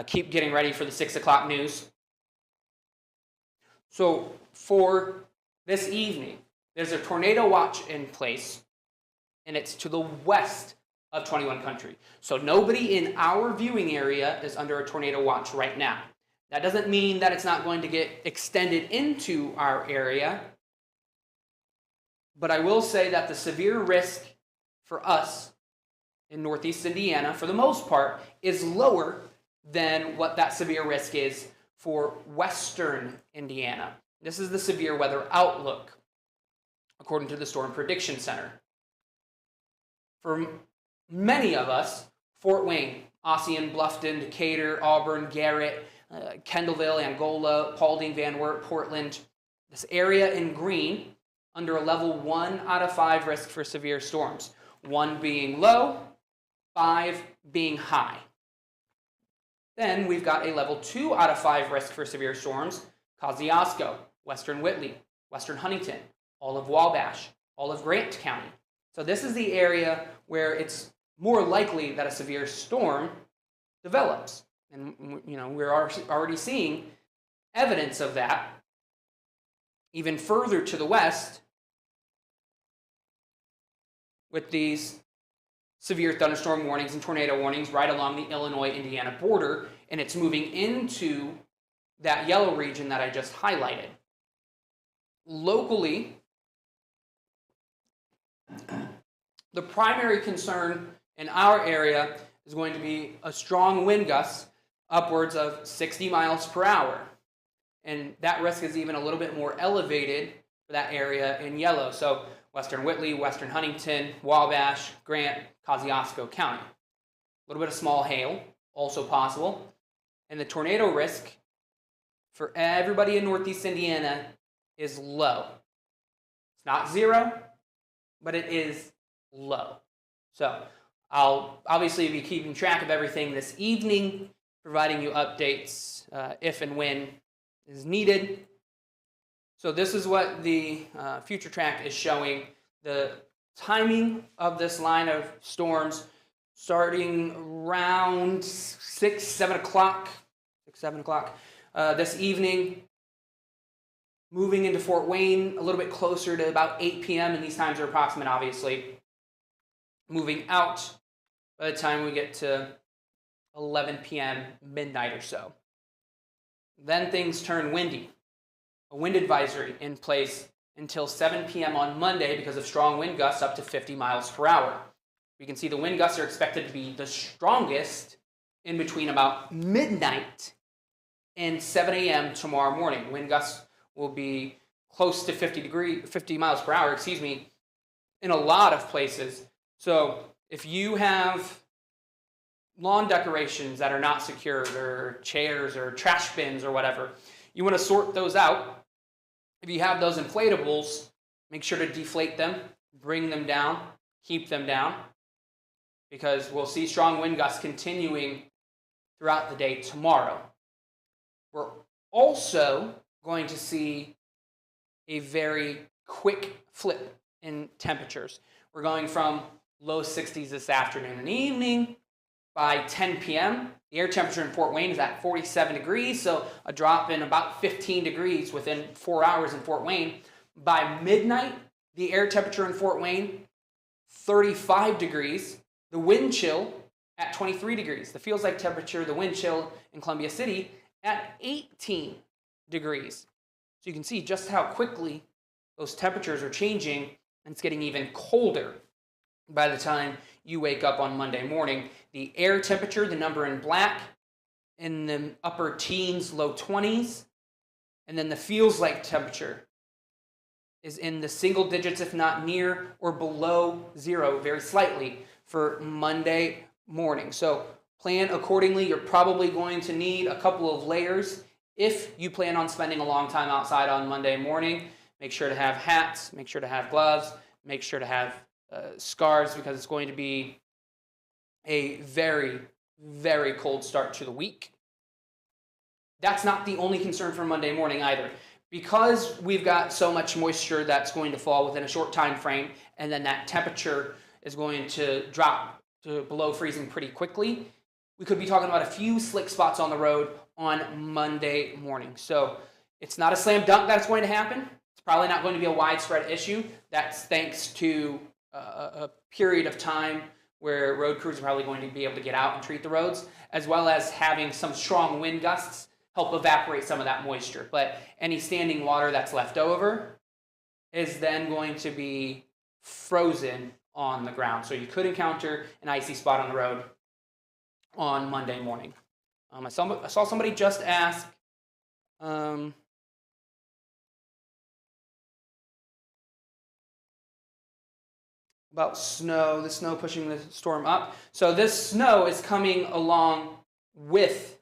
keep getting ready for the 6 o'clock news. So for this evening, there's a tornado watch in place, and it's to the west of 21 country. So nobody in our viewing area is under a tornado watch right now. That doesn't mean that it's not going to get extended into our area, but I will say that the severe risk for us in Northeast Indiana, for the most part, is lower than what that severe risk is for Western Indiana. This is the severe weather outlook, according to the Storm Prediction Center. For many of us, Fort Wayne, Ossian, Bluffton, Decatur, Auburn, Garrett, Kendallville, Angola, Paulding, Van Wert, Portland, this area in green, under a level 1 out of 5 risk for severe storms. 1 being low, 5 being high. Then we've got a level 2 out of 5 risk for severe storms. Kosciuszko, Western Whitley, Western Huntington, all of Wabash, all of Grant County. So this is the area where it's more likely that a severe storm develops. And we're already seeing evidence of that. Even further to the west, with these severe thunderstorm warnings and tornado warnings right along the Illinois-Indiana border, and it's moving into that yellow region that I just highlighted. Locally, the primary concern in our area is going to be a strong wind gust upwards of 60 miles per hour. And that risk is even a little bit more elevated for that area in yellow. So Western Whitley, Western Huntington, Wabash, Grant, Kosciuszko County. A little bit of small hail, also possible. And the tornado risk for everybody in Northeast Indiana is low. It's not zero, but it is low. So I'll obviously be keeping track of everything this evening, providing you updates if and when is needed. So this is what the future track is showing. The timing of this line of storms starting around 7 o'clock this evening, moving into Fort Wayne a little bit closer to about 8 p.m. and these times are approximate, obviously. Moving out by the time we get to 11 p.m., midnight or so. Then things turn windy. A wind advisory in place until 7 p.m. on Monday because of strong wind gusts up to 50 miles per hour. We can see the wind gusts are expected to be the strongest in between about midnight and 7 a.m. tomorrow morning. Wind gusts will be close to 50 miles per hour, in a lot of places. So if you have lawn decorations that are not secured, or chairs or trash bins or whatever, you want to sort those out. If you have those inflatables, make sure to deflate them, bring them down, keep them down, because we'll see strong wind gusts continuing throughout the day tomorrow. We're also going to see a very quick flip in temperatures. We're going from low 60s this afternoon and evening. By 10 p.m., the air temperature in Fort Wayne is at 47 degrees, so a drop in about 15 degrees within 4 hours in Fort Wayne. By midnight, the air temperature in Fort Wayne, 35 degrees. The wind chill at 23 degrees. The feels like temperature, the wind chill in Columbia City at 18 degrees. So you can see just how quickly those temperatures are changing, and it's getting even colder by the time you wake up on Monday morning. The air temperature, the number in black, in the upper teens, low 20s. And then the feels like temperature is in the single digits, if not near or below zero, very slightly, for Monday morning. So plan accordingly. You're probably going to need a couple of layers if you plan on spending a long time outside on Monday morning. Make sure to have hats, make sure to have gloves, make sure to have scarves, because it's going to be a very, very cold start to the week. That's not the only concern for Monday morning either. Because we've got so much moisture that's going to fall within a short time frame, and then that temperature is going to drop to below freezing pretty quickly, we could be talking about a few slick spots on the road on Monday morning. So it's not a slam dunk that it's going to happen. It's probably not going to be a widespread issue. That's thanks to a period of time where road crews are probably going to be able to get out and treat the roads, as well as having some strong wind gusts help evaporate some of that moisture. But any standing water that's left over is then going to be frozen on the ground. So you could encounter an icy spot on the road on Monday morning. I saw somebody just ask, about snow, the snow pushing the storm up. So this snow is coming along with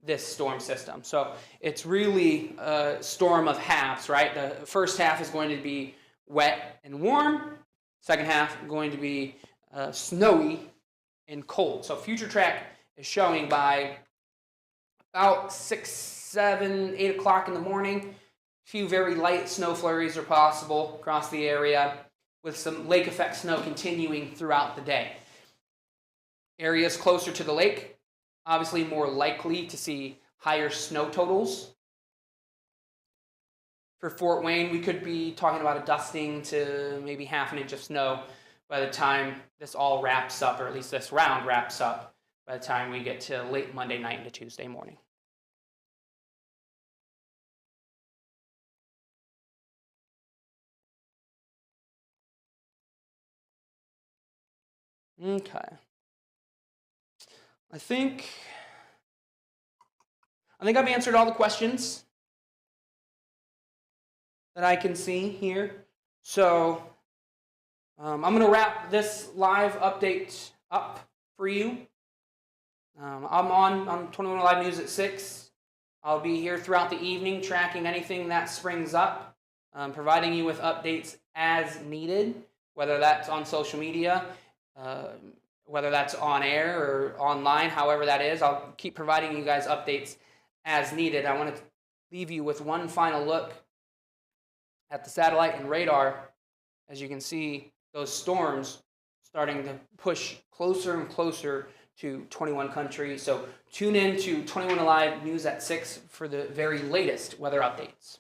this storm system. So it's really a storm of halves, right? The first half is going to be wet and warm. Second half going to be snowy and cold. So Future Track is showing by about 6, 7, 8 o'clock in the morning, a few very light snow flurries are possible across the area, with some lake effect snow continuing throughout the day. Areas closer to the lake, obviously more likely to see higher snow totals. For Fort Wayne, we could be talking about a dusting to maybe half an inch of snow by the time this all wraps up, or at least this round wraps up, by the time we get to late Monday night into Tuesday morning. Okay. I think I've answered all the questions that I can see here. So I'm going to wrap this live update up for you. I'm on 21Alive News at 6. I'll be here throughout the evening tracking anything that springs up, providing you with updates as needed, whether that's on social media, whether that's on air or online, however that is. I'll keep providing you guys updates as needed. I want to leave you with one final look at the satellite and radar. As you can see, those storms starting to push closer and closer to 21 countries. So tune in to 21Alive News at 6 for the very latest weather updates.